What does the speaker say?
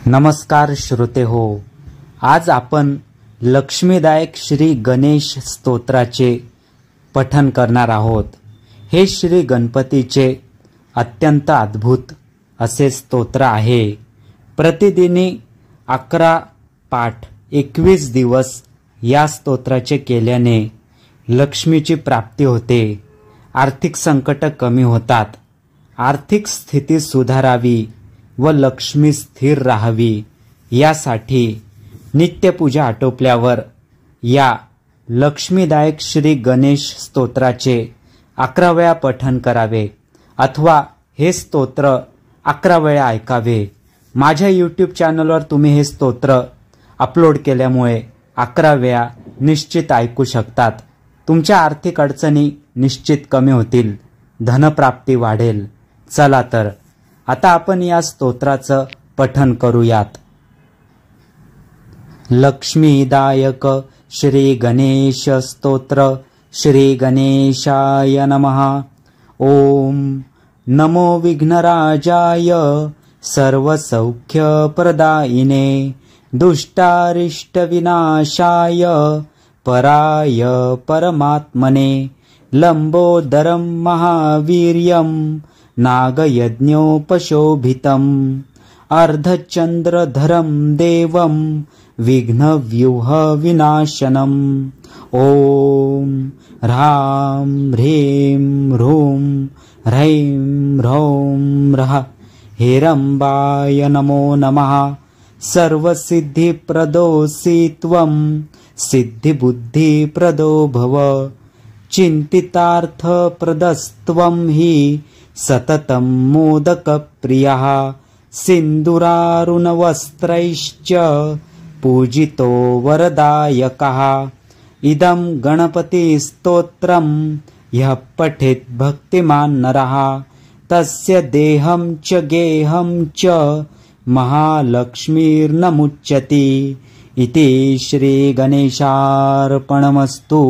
नमस्कार श्रोते हो, आज आपण लक्ष्मीदायक श्री गणेश स्तोत्राचे पठन करणार आहोत। हे श्री गणपतीचे अत्यंत अद्भुत असे स्तोत्र आहे। प्रतिदिनी 11 पाठ 21 दिवस या स्तोत्राचे केल्याने लक्ष्मीची प्राप्ती होते, आर्थिक संकट कमी होतात, आर्थिक स्थिती सुधारावी व लक्ष्मी स्थिर राहावी यासाठी नित्यपूजा आटोपल्यावर या लक्ष्मीदायक श्री गणेश स्तोत्राचे 11 वेळा पठन करावे अथवा हे स्तोत्र 11 वेळा ऐकावे। माझ्या यूट्यूब चॅनलवर तुम्ही हे स्तोत्र अपलोड केल्यामुळे 11 वेळा निश्चित ऐकू शकतात। तुमच्या आर्थिक अडचणी निश्चित कमी होतील, धनप्राप्ती वाढेल। चला तर आता आपण या स्तोत्राचं पठन करूयात। लक्ष्मीदायक श्री गणेश स्तोत्र। श्री गणेशाय नमः। ओम नमो विघ्नराजाय सर्वसौख्यप्रदायिने दुष्टारिष्ट विनाशाय पराय परमात्मने लंबोदरं महावीर्यं नागयज्ञोपशोभितम् अर्धचंद्रधरं देवं विघ्नव्यूह विनाशनम्। ओम ह्रां ह्रीं ह्रूं ह्रैं ह्रौं ह्रः हिरंबाय नमो नमः। सर्वसिद्धिप्रदोऽसि त्वं सिद्धिबुद्धिप्रदो भव। चिन्तितार्थप्रदस्त्वं हि सततं मोदकप्रियः। सिन्दूरारुणवस्त्रैश्च पूजितो वरदायकः। इदं गणपतिस्तोत्रं यः पठेत् भक्तिमान् नरः तस्य देहं च गेहं च महालक्ष्मीर्नमुच्यते। इति श्री गणेशार्पणमस्तु।